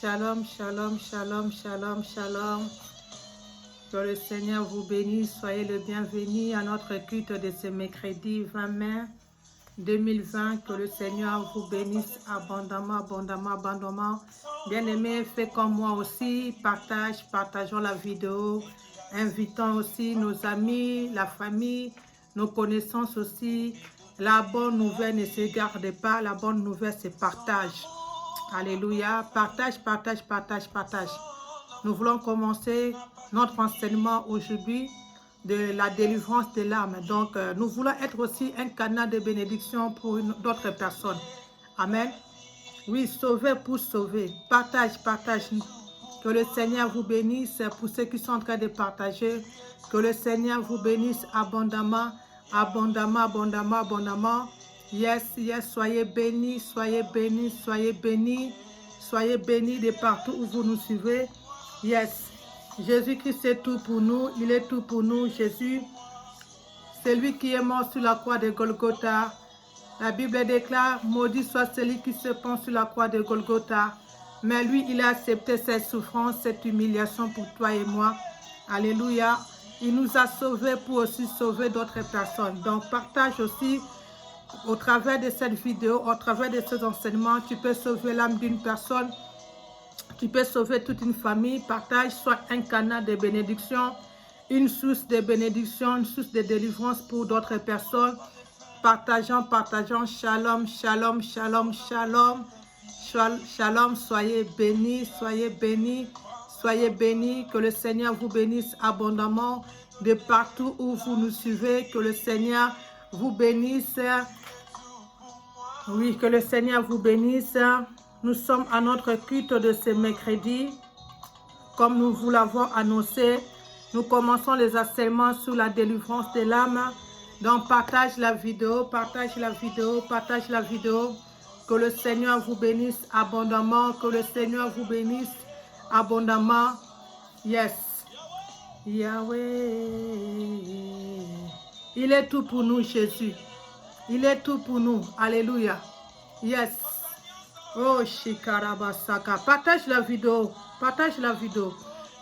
shalom, shalom, shalom, shalom, shalom. Que le Seigneur vous bénisse. Soyez le bienvenu à notre culte de ce mercredi 20 mai 2020. Que le Seigneur vous bénisse abondamment, abondamment, abondamment. Bien-aimés, faites comme moi aussi. Partageons la vidéo. Invitons aussi nos amis, la famille, nos connaissances aussi. La bonne nouvelle ne se garde pas. La bonne nouvelle se partage. Alléluia. Partage, partage, partage, partage. Nous voulons commencer notre enseignement aujourd'hui de la délivrance de l'âme. Donc, nous voulons être aussi un canal de bénédiction pour d'autres personnes. Amen. Oui, sauver pour sauver. Partage, partage. Que le Seigneur vous bénisse pour ceux qui sont en train de partager. Que le Seigneur vous bénisse abondamment, abondamment, abondamment, abondamment. Yes, yes, soyez bénis, soyez bénis, soyez bénis. Soyez bénis de partout où vous nous suivez. Yes. Jésus-Christ est tout pour nous. Il est tout pour nous. Jésus, c'est lui qui est mort sur la croix de Golgotha. La Bible déclare, maudit soit celui qui se pend sur la croix de Golgotha. Mais lui, il a accepté cette souffrance, cette humiliation pour toi et moi. Alléluia. Il nous a sauvés pour aussi sauver d'autres personnes. Donc, partage aussi au travers de cette vidéo, au travers de ces enseignements. Tu peux sauver l'âme d'une personne. Tu peux sauver toute une famille. Partage, soit un canal de bénédiction, une source de bénédiction, une source de délivrance pour d'autres personnes. Partageons, partageons. Shalom, shalom, shalom, shalom. Shalom, soyez bénis, soyez bénis, soyez bénis. Que le Seigneur vous bénisse abondamment de partout où vous nous suivez. Que le Seigneur vous bénisse. Oui, que le Seigneur vous bénisse. Nous sommes à notre culte de ce mercredi. Comme nous vous l'avons annoncé, nous commençons les enseignements sur la délivrance de l'âme. Donc, partage la vidéo, partage la vidéo, partage la vidéo. Que le Seigneur vous bénisse abondamment. Que le Seigneur vous bénisse abondamment. Yes. Yahweh. Il est tout pour nous, Jésus. Il est tout pour nous. Alléluia. Yes. Oh, Shikarabasaka. Partage la vidéo. Partage la vidéo.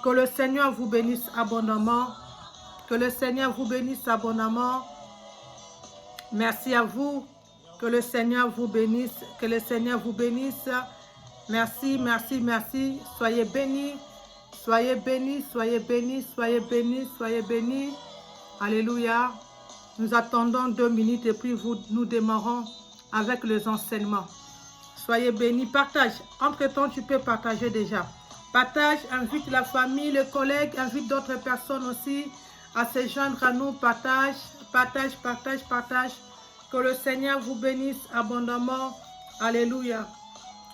Que le Seigneur vous bénisse abondamment. Que le Seigneur vous bénisse abondamment. Merci à vous. Que le Seigneur vous bénisse. Que le Seigneur vous bénisse. Merci, merci, merci. Soyez bénis. Soyez bénis, soyez bénis, soyez bénis, soyez bénis. Alléluia. Nous attendons 2 minutes et puis nous démarrons avec les enseignements. Soyez bénis. Partage. Entre-temps, tu peux partager déjà. Partage, invite la famille, les collègues, invite d'autres personnes aussi à se joindre à nous. Partage, partage, partage, partage. Que le Seigneur vous bénisse abondamment. Alléluia.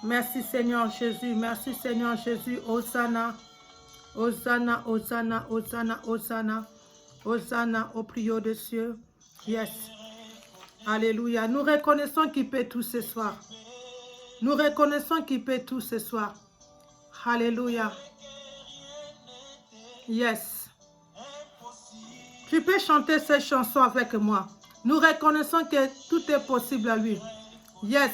Merci Seigneur Jésus. Merci Seigneur Jésus. Hosanna. Hosanna, Hosanna, Hosanna, Hosanna. Hosanna au plus haut des cieux. Yes. Alléluia. Nous reconnaissons qu'il peut tout ce soir. Nous reconnaissons qu'il peut tout ce soir. Alléluia. Yes. Tu peux chanter cette chanson avec moi. Nous reconnaissons que tout est possible à lui. Yes.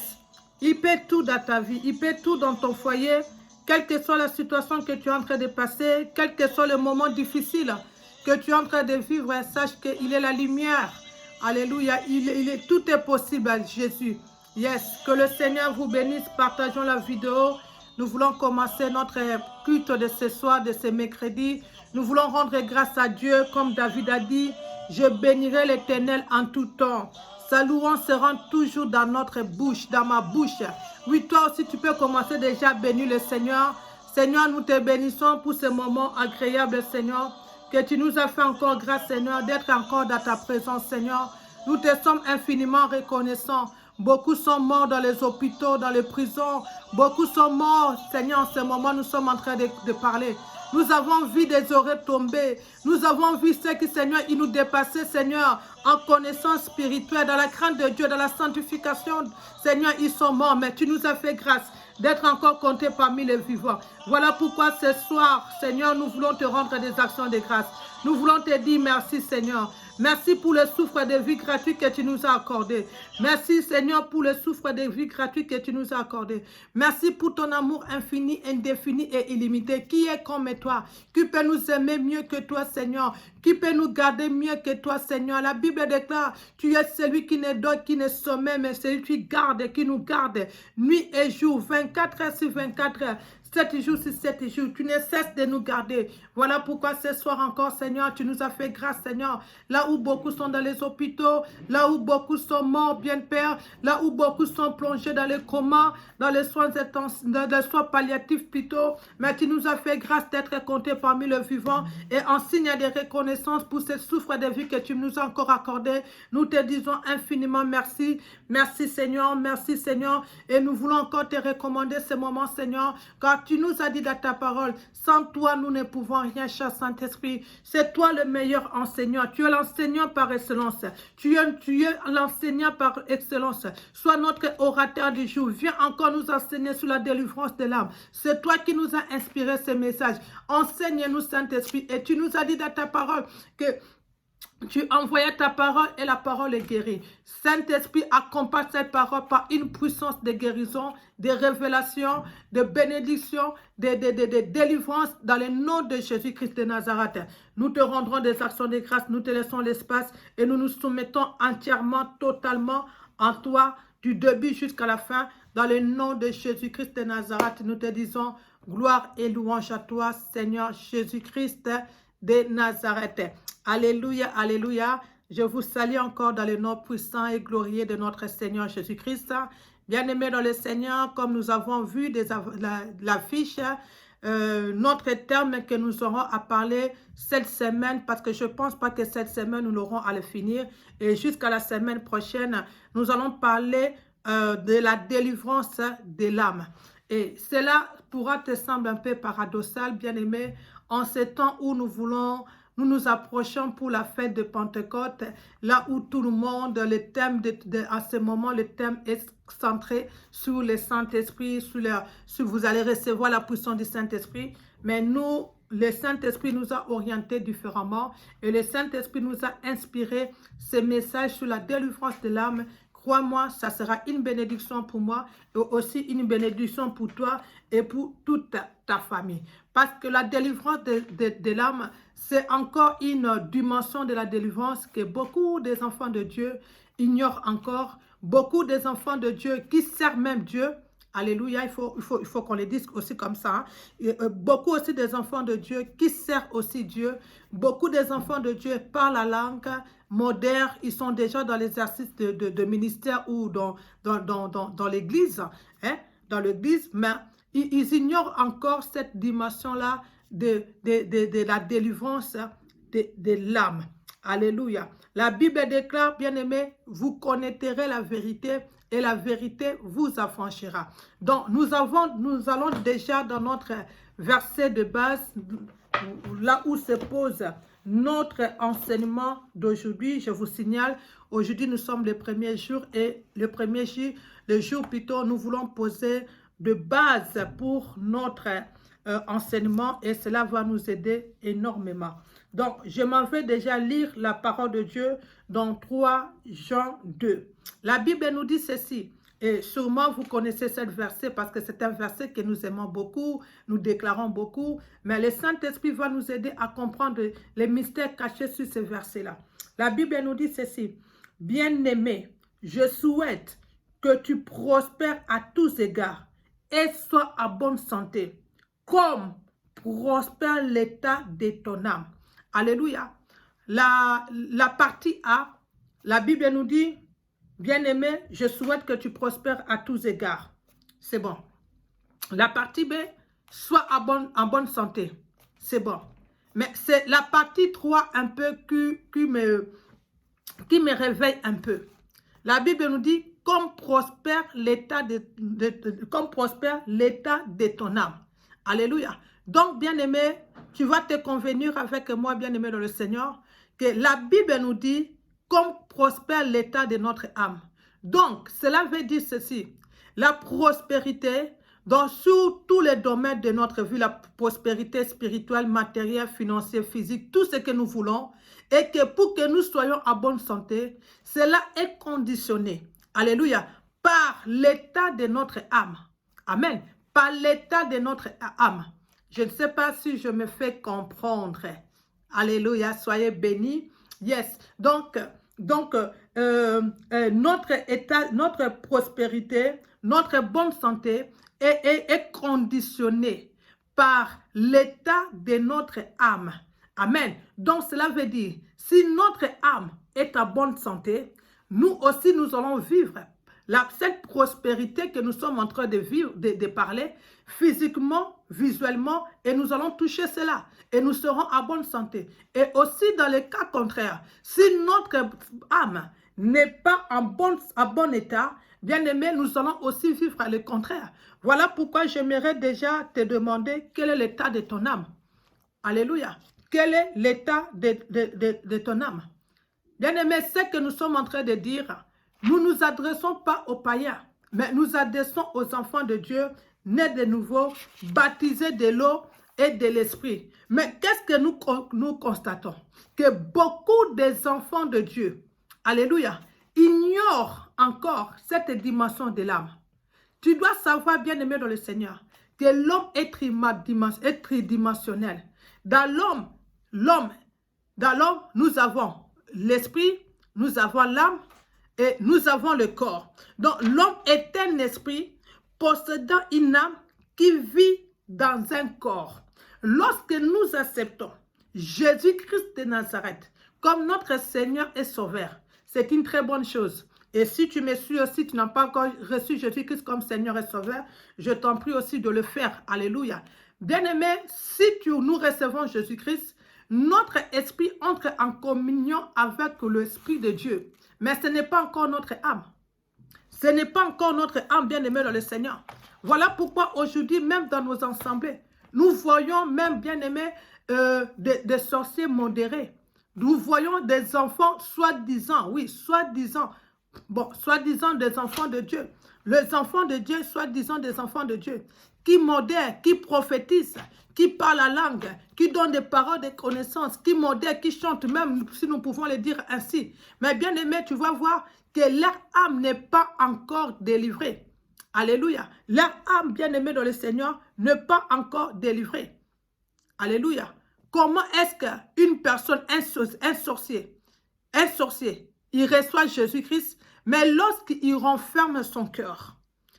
Il peut tout dans ta vie. Il peut tout dans ton foyer. Quelle que soit la situation que tu es en train de passer, quel que soit le moment difficile que tu es en train de vivre, sache qu'il est la lumière. Alléluia. Tout est possible à Jésus. Yes. Que le Seigneur vous bénisse. Partageons la vidéo. Nous voulons commencer notre culte de ce soir, de ce mercredi. Nous voulons rendre grâce à Dieu, comme David a dit. Je bénirai l'Éternel en tout temps. Sa louange sera toujours dans notre bouche, dans ma bouche. Oui, toi aussi, tu peux commencer déjà à bénir le Seigneur. Seigneur, nous te bénissons pour ce moment agréable, Seigneur. Que tu nous as fait encore grâce, Seigneur, d'être encore dans ta présence, Seigneur. Nous te sommes infiniment reconnaissants. Beaucoup sont morts dans les hôpitaux, dans les prisons. Beaucoup sont morts, Seigneur, en ce moment, nous sommes en train de parler. Nous avons vu des oreilles tomber. Nous avons vu ceux qui, Seigneur, ils nous dépassaient, Seigneur, en connaissance spirituelle, dans la crainte de Dieu, dans la sanctification. Seigneur, ils sont morts, mais tu nous as fait grâce d'être encore comptés parmi les vivants. Voilà pourquoi ce soir, Seigneur, nous voulons te rendre des actions de grâce. Nous voulons te dire merci, Seigneur. Merci pour le souffle de vie gratuit que tu nous as accordé. Merci Seigneur pour le souffle de vie gratuit que tu nous as accordé. Merci pour ton amour infini, indéfini et illimité. Qui est comme toi? Qui peut nous aimer mieux que toi Seigneur? Qui peut nous garder mieux que toi Seigneur? La Bible déclare, tu es celui qui ne dort, qui ne sommeille, mais celui qui garde, qui nous garde nuit et jour, 24 heures sur 24 heures. 7 jours sur 7 jours, tu ne cesses de nous garder. Voilà pourquoi ce soir encore, Seigneur, tu nous as fait grâce, Seigneur. Là où beaucoup sont dans les hôpitaux, là où beaucoup sont morts, bien Père, là où beaucoup sont plongés dans les comas, dans les soins palliatifs plutôt, mais tu nous as fait grâce d'être comptés parmi les vivants et en signe de reconnaissance pour ce souffle de vie que tu nous as encore accordé. Nous te disons infiniment merci. Merci Seigneur, et nous voulons encore te recommander ce moment, Seigneur, car tu nous as dit dans ta parole, sans toi nous ne pouvons rien, cher Saint-Esprit. C'est toi le meilleur enseignant. Tu es l'enseignant par excellence. Tu es l'enseignant par excellence. Sois notre orateur du jour. Viens encore nous enseigner sur la délivrance de l'âme. C'est toi qui nous as inspiré ce message. Enseigne-nous, Saint-Esprit. Et tu nous as dit dans ta parole que tu envoyais ta parole et la parole est guérie. Saint-Esprit, accompagne cette parole par une puissance de guérison, de révélation, de bénédiction, de délivrance dans le nom de Jésus-Christ de Nazareth. Nous te rendrons des actions de grâce, nous te laissons l'espace et nous nous soumettons entièrement, totalement en toi, du début jusqu'à la fin. Dans le nom de Jésus-Christ de Nazareth, nous te disons gloire et louange à toi, Seigneur Jésus-Christ de Nazareth. Alléluia, alléluia. Je vous salue encore dans le nom puissant et glorieux de notre Seigneur Jésus-Christ. Bien-aimés dans le Seigneur, comme nous avons vu l'affiche, notre terme que nous aurons à parler cette semaine, parce que je ne pense pas que cette semaine nous l'aurons à le finir, et jusqu'à la semaine prochaine, nous allons parler de la délivrance de l'âme. Et cela pourra te sembler un peu paradoxal, bien-aimé, en ce temps où nous nous approchons pour la fête de Pentecôte, là où tout le monde, le thème à ce moment, le thème est centré sur le Saint-Esprit, sur vous allez recevoir la puissance du Saint-Esprit. Mais nous, le Saint-Esprit nous a orientés différemment et le Saint-Esprit nous a inspiré ce message sur la délivrance de l'âme. Crois-moi, ça sera une bénédiction pour moi et aussi une bénédiction pour toi et pour toute ta famille. Parce que la délivrance de l'âme, c'est encore une dimension de la délivrance que beaucoup des enfants de Dieu ignorent encore. Beaucoup des enfants de Dieu qui servent même Dieu. Alléluia, il faut qu'on les dise aussi comme ça. Hein. Beaucoup aussi des enfants de Dieu qui servent aussi Dieu. Beaucoup des enfants de Dieu parlent la langue moderne. Ils sont déjà dans l'exercice de ministère ou dans l'église. Hein, dans l'église, mais ils ignorent encore cette dimension-là de la délivrance de l'âme. Alléluia. La Bible déclare, bien-aimés, vous connaîtrez la vérité et la vérité vous affranchira. Donc, nous allons déjà dans notre verset de base, là où se pose notre enseignement d'aujourd'hui. Je vous signale, aujourd'hui nous sommes le premier jour et le jour plutôt, nous voulons poser de base pour notre enseignement et cela va nous aider énormément. Donc, je m'en vais déjà lire la parole de Dieu dans 3 Jean 2. La Bible nous dit ceci, et sûrement vous connaissez ce verset parce que c'est un verset que nous aimons beaucoup, nous déclarons beaucoup, mais le Saint-Esprit va nous aider à comprendre les mystères cachés sur ce verset-là. La Bible nous dit ceci, « Bien-aimé, je souhaite que tu prospères à tous égards et sois à bonne santé, comme prospère l'état de ton âme. » Alléluia. La partie A, la Bible nous dit, bien-aimé, je souhaite que tu prospères à tous égards. C'est bon. La partie B, sois en bonne santé. C'est bon. Mais c'est la partie 3 un peu qui me réveille un peu. La Bible nous dit, comme prospère l'état de ton âme. Alléluia. Donc, bien-aimé, tu vas te convenir avec moi, bien-aimé dans le Seigneur, que la Bible nous dit comme prospère l'état de notre âme. Donc, cela veut dire ceci. La prospérité Donc, sur tous les domaines de notre vie, la prospérité spirituelle, matérielle, financière, physique, tout ce que nous voulons, et que pour que nous soyons en bonne santé, cela est conditionné, alléluia, par l'état de notre âme. Amen. Par l'état de notre âme. Je ne sais pas si je me fais comprendre. Alléluia, soyez bénis. Yes. Donc notre état, notre prospérité, notre bonne santé est conditionnée par l'état de notre âme. Amen. Donc cela veut dire, si notre âme est en bonne santé, nous aussi nous allons vivre cette prospérité que nous sommes en train de vivre, de parler, physiquement, visuellement, et nous allons toucher cela. Et nous serons en bonne santé. Et aussi dans le cas contraire, si notre âme n'est pas en bon état, bien aimé, nous allons aussi vivre le contraire. Voilà pourquoi j'aimerais déjà te demander quel est l'état de ton âme. Alléluia. Quel est l'état de ton âme? Bien aimé, ce que nous sommes en train de dire, nous ne nous adressons pas aux païens, mais nous adressons aux enfants de Dieu, nés de nouveau, baptisés de l'eau et de l'esprit. Mais qu'est-ce que nous constatons? Que beaucoup des enfants de Dieu, alléluia, ignorent encore cette dimension de l'âme. Tu dois savoir, bien aimé dans le Seigneur, que l'homme est tridimensionnel. Dans l'homme, nous avons l'esprit, nous avons l'âme et nous avons le corps. Donc, l'homme est un esprit possédant une âme qui vit dans un corps. Lorsque nous acceptons Jésus-Christ de Nazareth comme notre Seigneur et Sauveur, c'est une très bonne chose. Et si tu me suis aussi, tu n'as pas encore reçu Jésus-Christ comme Seigneur et Sauveur, je t'en prie aussi de le faire. Alléluia. Bien-aimé, si nous recevons Jésus-Christ, notre esprit entre en communion avec l'Esprit de Dieu. Mais ce n'est pas encore notre âme. Ce n'est pas encore notre âme bien-aimée dans le Seigneur. Voilà pourquoi aujourd'hui, même dans nos assemblées, nous voyons même bien-aimés des sorciers modérés. Nous voyons des enfants soi-disant, oui, soi-disant, bon, soi-disant des enfants de Dieu. Les enfants de Dieu, soi-disant des enfants de Dieu, qui modèrent, qui prophétisent, qui parlent la langue, qui donnent des paroles de connaissance, qui modèrent, qui chantent, même si nous pouvons le dire ainsi. Mais bien aimé, tu vas voir que leur âme n'est pas encore délivrée. Alléluia. Leur âme, bien aimée dans le Seigneur, n'est pas encore délivrée. Alléluia. Comment est-ce qu'une personne, un sorcier, il reçoit Jésus-Christ, mais lorsqu'il renferme son cœur,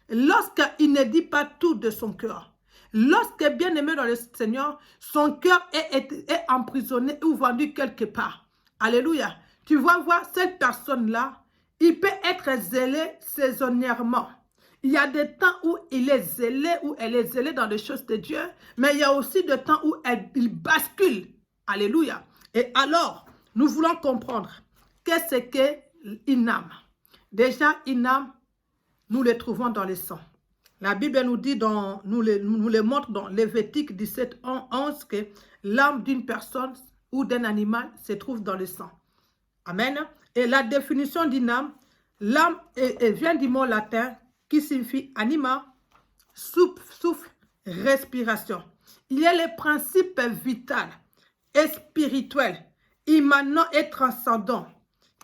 lorsqu'il ne dit pas tout de son cœur, lorsque bien aimé dans le Seigneur, son cœur est emprisonné ou vendu quelque part. Alléluia. Tu vas voir cette personne-là, il peut être zélé saisonnièrement. Il y a des temps où il est zélé, ou elle est zélée dans les choses de Dieu, mais il y a aussi des temps où il bascule. Alléluia. Et alors, nous voulons comprendre qu'est-ce qu'une âme. Déjà, une âme, nous le trouvons dans le sang. La Bible nous dit, nous le montre dans Lévitique 17, 11, que l'âme d'une personne ou d'un animal se trouve dans le sang. Amen. Et la définition d'une âme, l'âme vient du mot latin qui signifie anima, souffle, respiration. Il y a les principes vitaux et spirituels, immanents et transcendants,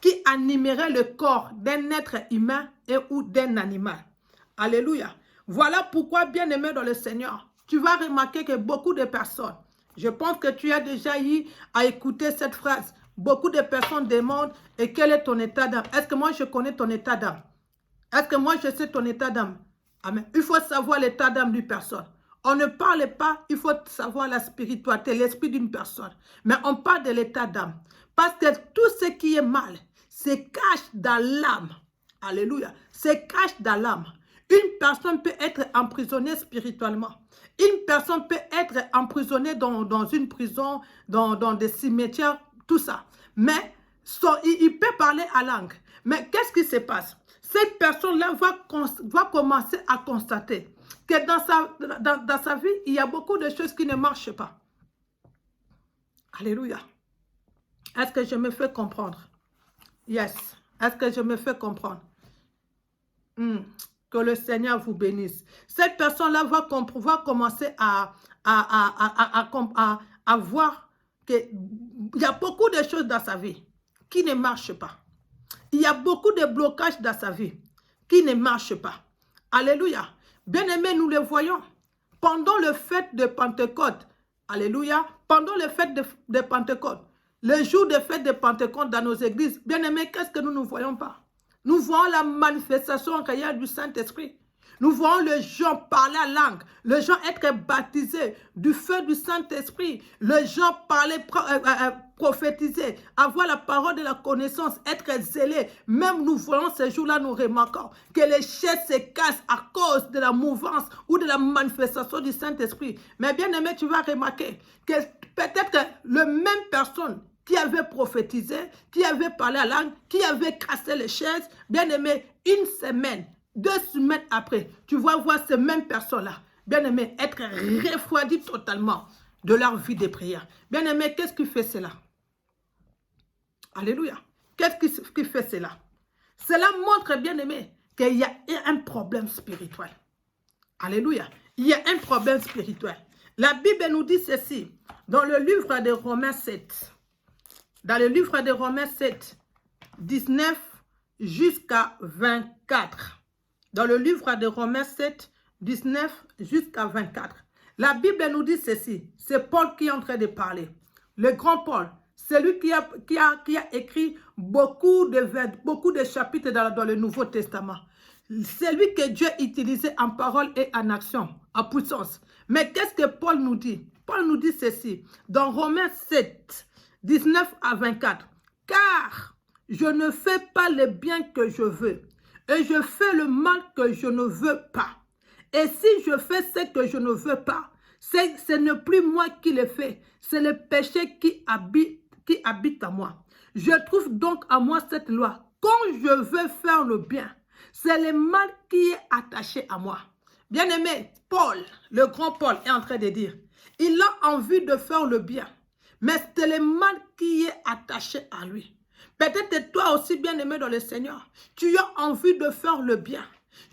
qui animeraient le corps d'un être humain et ou d'un animal. Alléluia. Voilà pourquoi, bien-aimé dans le Seigneur, tu vas remarquer que beaucoup de personnes, je pense que tu as déjà eu à écouter cette phrase, beaucoup de personnes demandent « Et quel est ton état d'âme ?» Est-ce que moi je connais ton état d'âme? Est-ce que moi je sais ton état d'âme? Amen. Il faut savoir l'état d'âme d'une personne. On ne parle pas, il faut savoir la spiritualité, l'esprit d'une personne. Mais on parle de l'état d'âme. Parce que tout ce qui est mal se cache dans l'âme. Alléluia. Se cache dans l'âme. Une personne peut être emprisonnée spirituellement. Une personne peut être emprisonnée dans une prison, dans des cimetières, tout ça. Mais il peut parler à langue. Mais qu'est-ce qui se passe? Cette personne-là va commencer à constater que dans sa vie, il y a beaucoup de choses qui ne marchent pas. Alléluia. Est-ce que je me fais comprendre? Yes. Est-ce que je me fais comprendre? Que le Seigneur vous bénisse. Cette personne-là va commencer à voir qu'il y a beaucoup de choses dans sa vie qui ne marchent pas. Il y a beaucoup de blocages dans sa vie qui ne marchent pas. Alléluia. Bien-aimés, nous le voyons. Pendant le fête de Pentecôte, alléluia, pendant le fête de Pentecôte, le jour de fête de Pentecôte dans nos églises, bien-aimés, qu'est-ce que nous ne voyons pas? Nous voyons la manifestation réelle du Saint-Esprit. Nous voyons les gens parler la langue, les gens être baptisés du feu du Saint-Esprit, les gens parler, prophétiser, avoir la parole de la connaissance, être zélés. Même nous voyons ces jours-là, nous remarquons que les chaises se cassent à cause de la mouvance ou de la manifestation du Saint-Esprit. Mais bien aimé, tu vas remarquer que peut-être que la même personne qui avait prophétisé, qui avait parlé la langue, qui avait cassé les chaises, bien aimé, une semaine, 2 semaines après, tu vas voir ces mêmes personnes-là, bien aimé, être refroidies totalement de leur vie de prière. Bien aimé, qu'est-ce qui fait cela? Alléluia. Qu'est-ce qui fait cela? Cela montre, bien aimé, qu'il y a un problème spirituel. Alléluia. Il y a un problème spirituel. La Bible nous dit ceci, dans le livre de Romains 7. Dans le livre de Romains 7, 19 jusqu'à 24. Dans le livre de Romains 7, 19 jusqu'à 24. La Bible nous dit ceci. C'est Paul qui est en train de parler. Le grand Paul, celui qui a écrit beaucoup de chapitres dans le Nouveau Testament. Celui que Dieu utilisait en parole et en action, en puissance. Mais qu'est-ce que Paul nous dit? Paul nous dit ceci. Dans Romains 7, 19 à 24. Car je ne fais pas le bien que je veux, et je fais le mal que je ne veux pas. Et si je fais ce que je ne veux pas, ce n'est plus moi qui le fais, c'est le péché qui habite en moi. Je trouve donc à moi cette loi. Quand je veux faire le bien, c'est le mal qui est attaché à moi. Bien-aimé, Paul, le grand Paul est en train de dire, il a envie de faire le bien, mais c'est le mal qui est attaché à lui. Peut-être toi aussi, bien-aimé dans le Seigneur, tu as envie de faire le bien.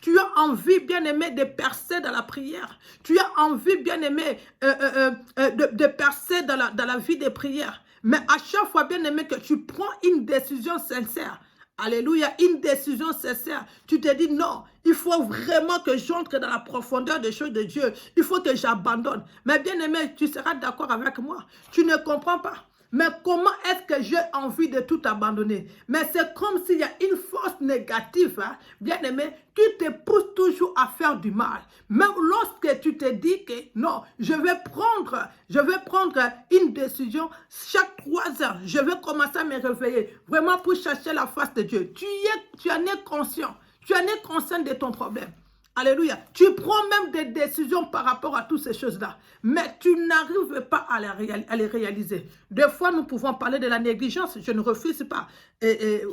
Tu as envie, bien-aimé, de percer dans la prière. Tu as envie, bien-aimé, de percer dans la vie de prière. Mais à chaque fois, bien-aimé, que tu prends une décision sincère, alléluia, une décision sincère, tu te dis non, il faut vraiment que j'entre dans la profondeur des choses de Dieu. Il faut que j'abandonne. Mais bien-aimé, tu seras d'accord avec moi. Tu ne comprends pas. Mais comment est-ce que j'ai envie de tout abandonner? Mais c'est comme s'il y a une force négative, hein, bien-aimé, qui te pousse toujours à faire du mal. Même lorsque tu te dis que non, je vais prendre une décision chaque 3 heures. Je vais commencer à me réveiller vraiment pour chercher la face de Dieu. Tu en es conscient. Tu en es conscient de ton problème. Alléluia. Tu prends même des décisions par rapport à toutes ces choses-là. Mais tu n'arrives pas à les réaliser. Des fois, nous pouvons parler de la négligence. Je ne refuse pas.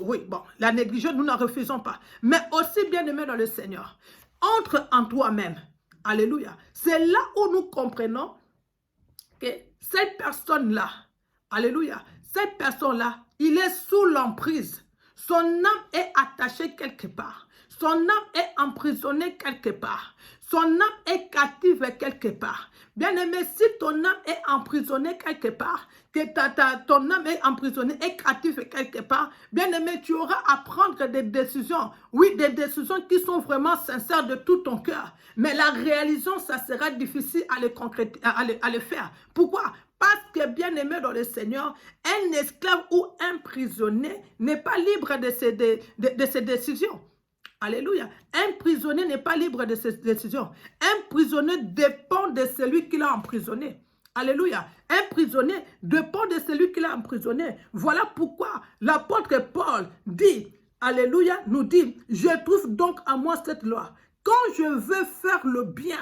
Oui, bon, la négligence, nous n'en refusons pas. Mais aussi, bien-aimé dans le Seigneur, entre en toi-même. Alléluia. C'est là où nous comprenons que cette personne-là, alléluia, cette personne-là, il est sous l'emprise. Son âme est attachée quelque part. Son âme est emprisonnée quelque part. Son âme est captive quelque part. Bien-aimé, si ton âme est emprisonnée quelque part, que ton âme est emprisonnée et captive quelque part, bien-aimé, tu auras à prendre des décisions. Oui, des décisions qui sont vraiment sincères de tout ton cœur. Mais la réalisation, ça sera difficile à le faire. Pourquoi? Parce que, bien-aimé dans le Seigneur, un esclave ou un prisonnier n'est pas libre de ses décisions. Alléluia. Un prisonnier n'est pas libre de ses décisions. Un prisonnier dépend de celui qui l'a emprisonné. Alléluia. Un prisonnier dépend de celui qui l'a emprisonné. Voilà pourquoi l'apôtre Paul dit, alléluia, nous dit, je trouve donc à moi cette loi. Quand je veux faire le bien,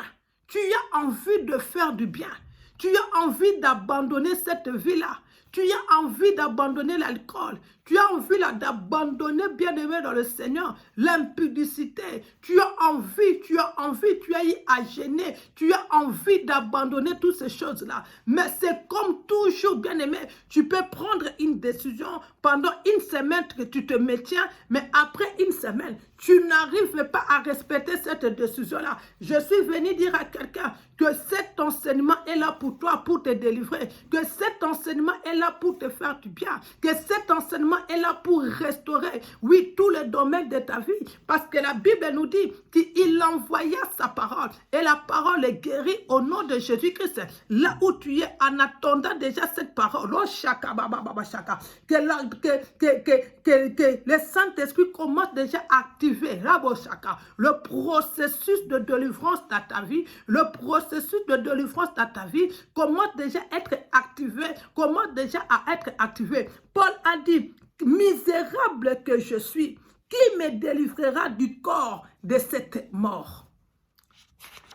tu as envie de faire du bien. Tu as envie d'abandonner cette vie-là. Tu as envie d'abandonner l'alcool. Tu as envie là d'abandonner, bien-aimé dans le Seigneur, l'impudicité. Tu as envie, tu as eu à gêner. Tu as envie d'abandonner toutes ces choses-là. Mais c'est comme toujours, bien-aimé, tu peux prendre une décision pendant une semaine que tu te maintiens, mais après une semaine, tu n'arrives pas à respecter cette décision-là. Je suis venu dire à quelqu'un que cet enseignement est là pour toi, pour te délivrer, que cet enseignement est là pour te faire du bien, que cet enseignement est là pour restaurer, oui, tous les domaines de ta vie, parce que la Bible nous dit qu'il envoya sa parole, et la parole est guérie au nom de Jésus-Christ. Là où tu es, en attendant déjà cette parole, oh, shaka, que le Saint-Esprit commence déjà à activer le processus de délivrance dans ta vie, le processus de délivrance dans ta vie commence déjà à être activé, Paul a dit, misérable que je suis, qui me délivrera du corps de cette mort?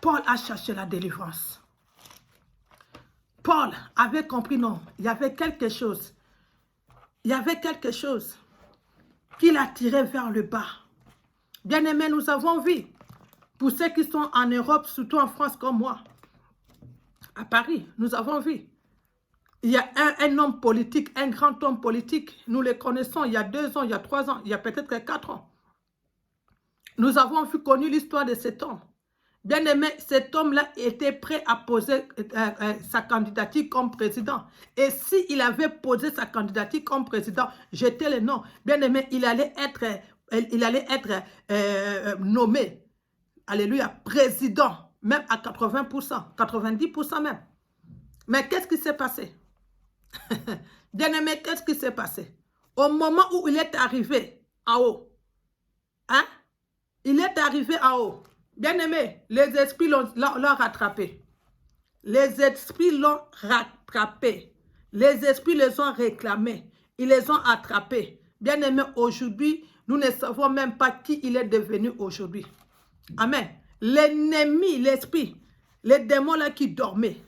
Paul a cherché la délivrance. Paul avait compris, non, il y avait quelque chose. Il y avait quelque chose qui l'attirait vers le bas. Bien-aimés, nous avons vu, pour ceux qui sont en Europe, surtout en France comme moi, à Paris, nous avons vu, il y a un homme politique, un grand homme politique, nous le connaissons il y a 2 ans, il y a 3 ans, il y a peut-être 4 ans. Nous avons connu l'histoire de cet homme. Bien-aimé, cet homme-là était prêt à poser sa candidature comme président. Et s'il avait posé sa candidature comme président, jeté le nom, bien-aimé, il allait être nommé, alléluia, président, même à 80%, 90% même. Mais qu'est-ce qui s'est passé? Bien-aimé, qu'est-ce qui s'est passé? Au moment où il est arrivé en haut, hein? Il est arrivé en haut. Bien-aimé, les esprits l'ont rattrapé. Les esprits l'ont rattrapé. Les esprits les ont réclamés. Ils les ont attrapés. Bien-aimé, aujourd'hui, nous ne savons même pas qui il est devenu aujourd'hui. Amen. L'ennemi, l'esprit, les démons là qui dormaient,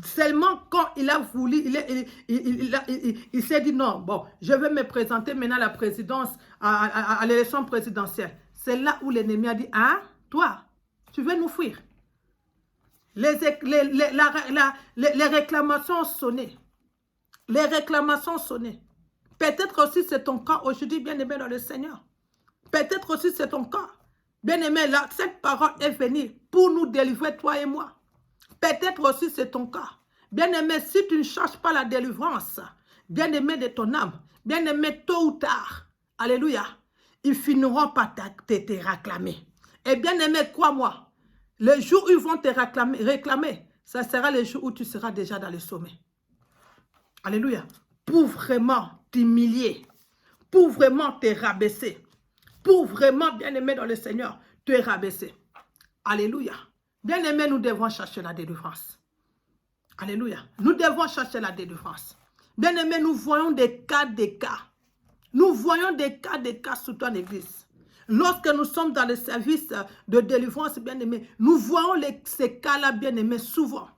seulement quand il a voulu, il s'est dit non, bon, je vais me présenter maintenant à la présidence, à l'élection présidentielle. C'est là où l'ennemi a dit, hein, toi, tu veux nous fuir. Les réclamations ont sonné. Les réclamations ont sonné. Peut-être aussi c'est ton cas aujourd'hui, bien-aimé dans le Seigneur. Peut-être aussi c'est ton cas. Bien-aimé, là, cette parole est venue pour nous délivrer, toi et moi. Peut-être aussi c'est ton cas. Bien-aimé, si tu ne cherches pas la délivrance, bien-aimé de ton âme, bien-aimé, tôt ou tard, alléluia, ils finiront par te réclamer. Et bien-aimé, crois-moi, le jour où ils vont te réclamer, ça sera le jour où tu seras déjà dans le sommet. Alléluia. Pour vraiment t'humilier, pour vraiment te rabaisser, pour vraiment, bien-aimé dans le Seigneur, te rabaisser. Alléluia. Bien-aimé, nous devons chercher la délivrance. Alléluia. Nous devons chercher la délivrance. Bien-aimé, nous voyons des cas. Nous voyons des cas surtout en église. Lorsque nous sommes dans le service de délivrance, bien-aimé, nous voyons ces cas-là, bien-aimé, souvent.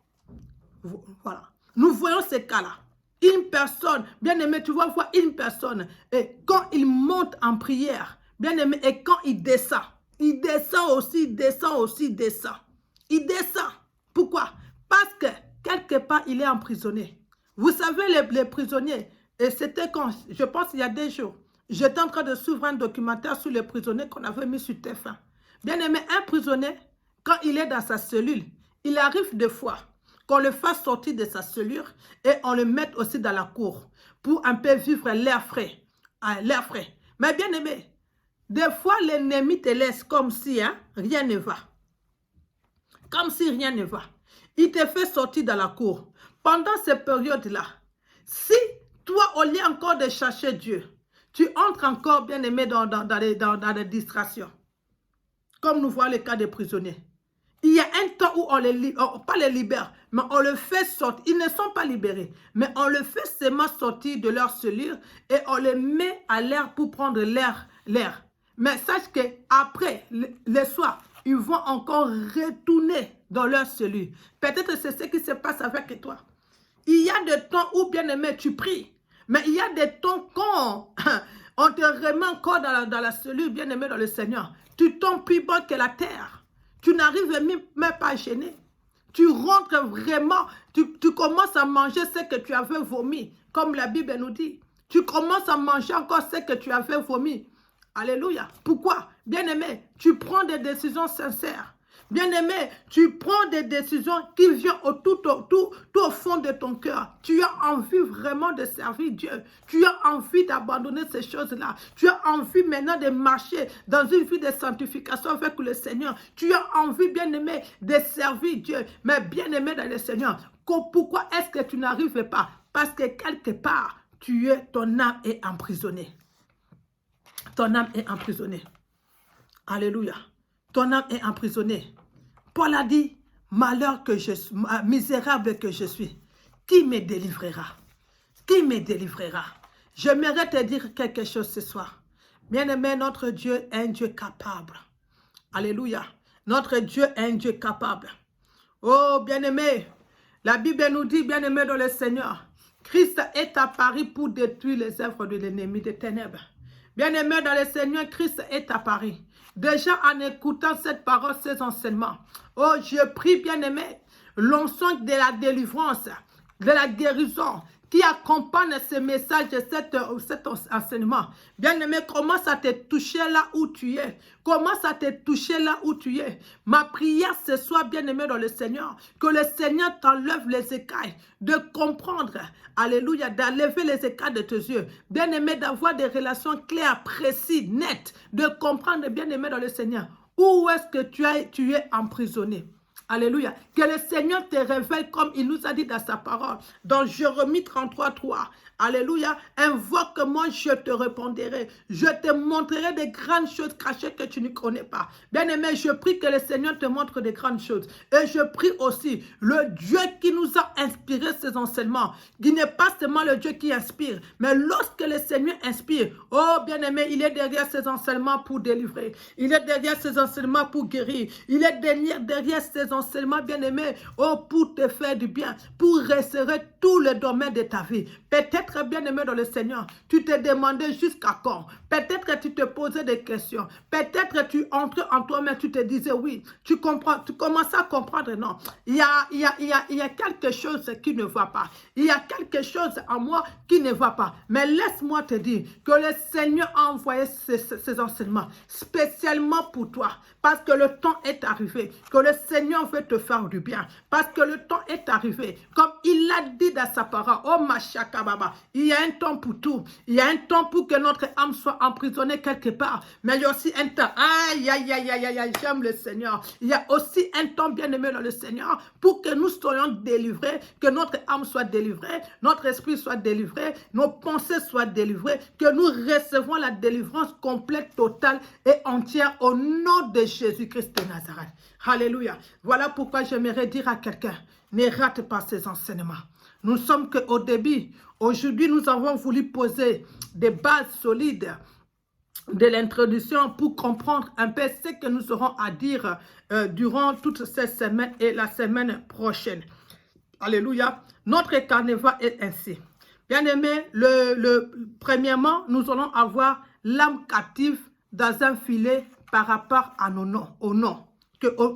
Voilà. Nous voyons ces cas-là. Une personne, bien-aimé, tu vas voir une personne, et quand il monte en prière, bien-aimé, et quand il descend aussi, il descend. Il descend. Pourquoi? Parce que quelque part, il est emprisonné. Vous savez, les prisonniers, et c'était quand, je pense il y a 2 jours, j'étais en train de suivre un documentaire sur les prisonniers qu'on avait mis sur TF1. Bien aimé, un prisonnier, quand il est dans sa cellule, il arrive des fois qu'on le fasse sortir de sa cellule et on le mette aussi dans la cour pour un peu vivre l'air frais. Mais bien aimé, des fois l'ennemi te laisse comme si rien ne va. Comme si rien ne va. Il te fait sortir dans la cour. Pendant cette période-là, si toi, au lieu encore de chercher Dieu, tu entres encore, bien aimé, dans les distractions. Comme nous voyons le cas des prisonniers. Il y a un temps où on pas les libère, mais on le fait sortir. Ils ne sont pas libérés, mais on le fait seulement sortir de leur cellule et on les met à l'air pour prendre l'air. Mais sache qu'après, le soir, ils vont encore retourner dans leur cellule. Peut-être c'est ce qui se passe avec toi. Il y a des temps où, bien aimé, tu pries. Mais il y a des temps quand on te remet encore dans la cellule, bien-aimé dans le Seigneur. Tu tombes plus bas que la terre. Tu n'arrives même pas à gêner. Tu rentres vraiment, tu commences à manger ce que tu avais vomi, comme la Bible nous dit. Tu commences à manger encore ce que tu avais vomi. Alléluia. Pourquoi? Bien-aimé, tu prends des décisions sincères. Bien-aimé, tu prends des décisions qui viennent tout au fond de ton cœur. Tu as envie vraiment de servir Dieu. Tu as envie d'abandonner ces choses-là. Tu as envie maintenant de marcher dans une vie de sanctification avec le Seigneur. Tu as envie, bien-aimé, de servir Dieu. Mais bien-aimé dans le Seigneur, pourquoi est-ce que tu n'arrives pas? Parce que quelque part, ton âme est emprisonnée. Ton âme est emprisonnée. Alléluia. Ton âme est emprisonnée. Paul a dit, malheur que je suis, misérable que je suis, qui me délivrera? Qui me délivrera? J'aimerais te dire quelque chose ce soir. Bien-aimé, notre Dieu est un Dieu capable. Alléluia. Notre Dieu est un Dieu capable. Oh, bien-aimé, la Bible nous dit, bien-aimé dans le Seigneur, Christ est apparu pour détruire les œuvres de l'ennemi des ténèbres. Bien-aimé dans le Seigneur, Christ est apparu. Déjà en écoutant cette parole, ces enseignements, oh, je prie, bien-aimé, l'onction de la délivrance, de la guérison, qui accompagne ce message, cet enseignement. Bien-aimé, commence à te toucher là où tu es. Commence à te toucher là où tu es. Ma prière ce soir, bien-aimé dans le Seigneur, que le Seigneur t'enlève les écailles, de comprendre, alléluia, d'enlever les écailles de tes yeux. Bien-aimé, d'avoir des relations claires, précises, nettes, de comprendre, bien-aimé dans le Seigneur, où est-ce que tu es emprisonné. Alléluia. Que le Seigneur te révèle comme il nous a dit dans sa parole. Dans Jérémie 33:3. Alléluia. Invoque-moi, je te répondrai. Je te montrerai des grandes choses cachées que tu ne connais pas. Bien-aimé, je prie que le Seigneur te montre des grandes choses. Et je prie aussi le Dieu qui nous a inspiré ces enseignements. Qui n'est pas seulement le Dieu qui inspire. Mais lorsque le Seigneur inspire, oh bien-aimé, il est derrière ces enseignements pour délivrer. Il est derrière ces enseignements pour guérir. Il est derrière ces enseignements, bien-aimé, oh, pour te faire du bien, pour restaurer tout le domaine de ta vie. Peut-être, bien-aimé dans le Seigneur, tu te demandais jusqu'à quand. Peut-être que tu te posais des questions. Peut-être que tu entrais en toi-même, tu te disais oui. Tu comprends, tu commences à comprendre, non. Il y a quelque chose qui ne va pas. Il y a quelque chose en moi qui ne va pas. Mais laisse-moi te dire que le Seigneur a envoyé ces enseignements spécialement pour toi. Parce que le temps est arrivé. Que le Seigneur veut te faire du bien. Parce que le temps est arrivé. Comme il l'a dit dans sa parole. Oh Machaka Baba. Il y a un temps pour tout. Il y a un temps pour que notre âme soit emprisonnée quelque part. Mais il y a aussi un temps. Aïe, aïe, aïe, aïe, aïe, aïe, j'aime le Seigneur. Il y a aussi un temps bien aimé dans le Seigneur pour que nous soyons délivrés. Que notre âme soit délivrée. Notre esprit soit délivré. Nos pensées soient délivrées. Que nous recevons la délivrance complète, totale et entière au nom de Jésus-Christ de Nazareth. Alléluia. Voilà pourquoi j'aimerais dire à quelqu'un, ne rate pas ces enseignements. Nous sommes qu'au début. Aujourd'hui, nous avons voulu poser des bases solides de l'introduction pour comprendre un peu ce que nous aurons à dire durant toute cette semaine et la semaine prochaine. Alléluia. Notre carnaval est ainsi. Bien-aimé, premièrement, nous allons avoir l'âme captive dans un filet par rapport à nos noms,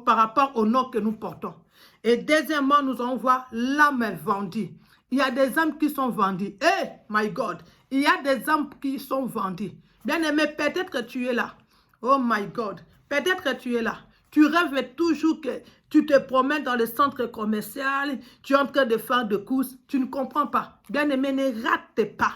par rapport au nom que nous portons. Et deuxièmement, nous allons voir l'âme vendue. Il y a des âmes qui sont vendues. Eh, my God, il y a des âmes qui sont vendues. Bien-aimé, peut-être que tu es là. Oh my God, peut-être que tu es là. Tu rêves toujours que tu te promènes dans le centre commercial, tu es en train de faire des courses, tu ne comprends pas. Bien-aimé, ne rate pas.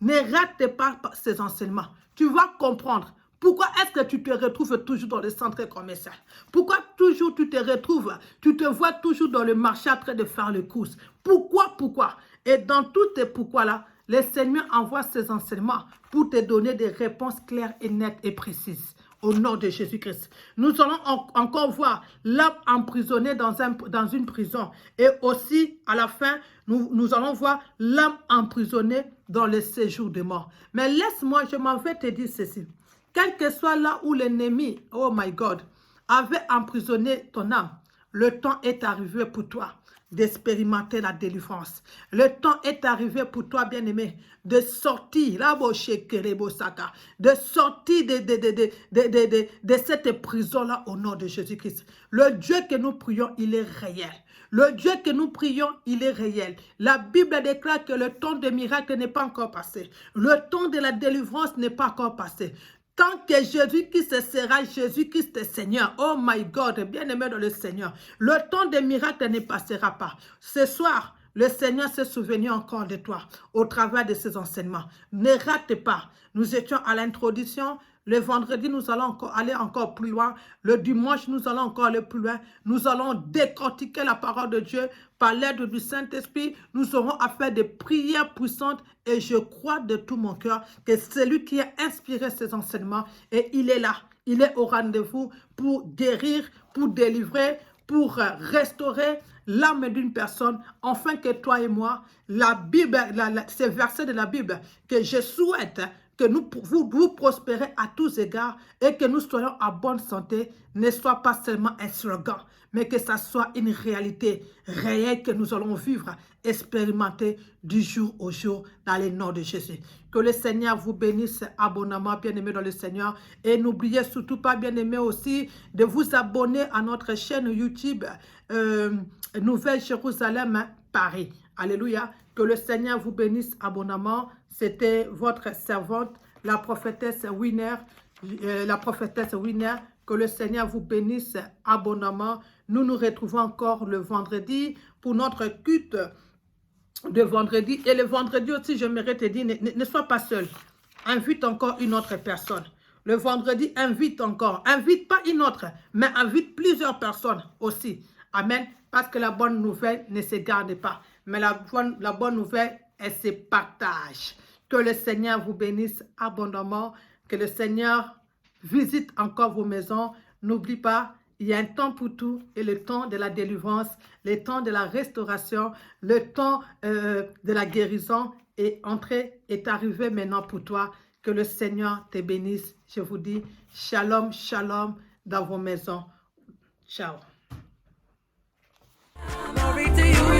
Ne rate pas ces enseignements. Tu vas comprendre. Pourquoi est-ce que tu te retrouves toujours dans le centre commercial? Pourquoi toujours tu te retrouves, tu te vois toujours dans le marché en train de faire les courses? Pourquoi? Et dans tous ces pourquoi-là, le Seigneur envoie ses enseignements pour te donner des réponses claires et nettes et précises. Au nom de Jésus-Christ. Nous allons encore voir l'âme emprisonnée dans une prison. Et aussi, à la fin, nous allons voir l'âme emprisonnée dans le séjour de mort. Mais laisse-moi, je m'en vais te dire ceci. Quel que soit là où l'ennemi, oh my God, avait emprisonné ton âme, le temps est arrivé pour toi d'expérimenter la délivrance. Le temps est arrivé pour toi, bien-aimé, de sortir, de sortir de cette prison-là au nom de Jésus-Christ. Le Dieu que nous prions, il est réel. Le Dieu que nous prions, il est réel. La Bible déclare que le temps des miracles n'est pas encore passé. Le temps de la délivrance n'est pas encore passé. Tant que Jésus-Christ sera Jésus-Christ Seigneur, oh my God, bien-aimé dans le Seigneur, le temps des miracles ne passera pas. Ce soir, le Seigneur s'est souvenu encore de toi au travers de ses enseignements. Ne rate pas. Nous étions à l'introduction. Le vendredi, nous allons aller encore plus loin. Le dimanche, nous allons encore aller plus loin. Nous allons décortiquer la parole de Dieu par l'aide du Saint-Esprit. Nous aurons à faire des prières puissantes et je crois de tout mon cœur que c'est lui qui a inspiré ces enseignements et il est là. Il est au rendez-vous pour guérir, pour délivrer, pour restaurer l'âme d'une personne, afin que toi et moi, la Bible, ces versets de la Bible, que je souhaite que vous prospérez à tous égards et que nous soyons en bonne santé, ne soit pas seulement un slogan, mais que ça soit une réalité réelle que nous allons vivre, expérimenter du jour au jour dans le nom de Jésus. Que le Seigneur vous bénisse abondamment, bien-aimés dans le Seigneur. Et n'oubliez surtout pas, bien-aimés aussi, de vous abonner à notre chaîne YouTube Nouvelle Jérusalem Paris. Alléluia. Que le Seigneur vous bénisse abondamment. C'était votre servante, la prophétesse Winner. Que le Seigneur vous bénisse abondamment. Nous nous retrouvons encore le vendredi pour notre culte de vendredi. Et le vendredi aussi, j'aimerais te dire, ne sois pas seul. Invite encore une autre personne. Le vendredi, invite encore. Invite pas une autre, mais invite plusieurs personnes aussi. Amen. Parce que la bonne nouvelle ne se garde pas. Mais la bonne nouvelle, elle se partage. Que le Seigneur vous bénisse abondamment. Que le Seigneur visite encore vos maisons. N'oublie pas, il y a un temps pour tout et le temps de la délivrance, le temps de la restauration, le temps de la guérison est arrivé maintenant pour toi. Que le Seigneur te bénisse. Je vous dis shalom, shalom dans vos maisons. Ciao. Glory to you.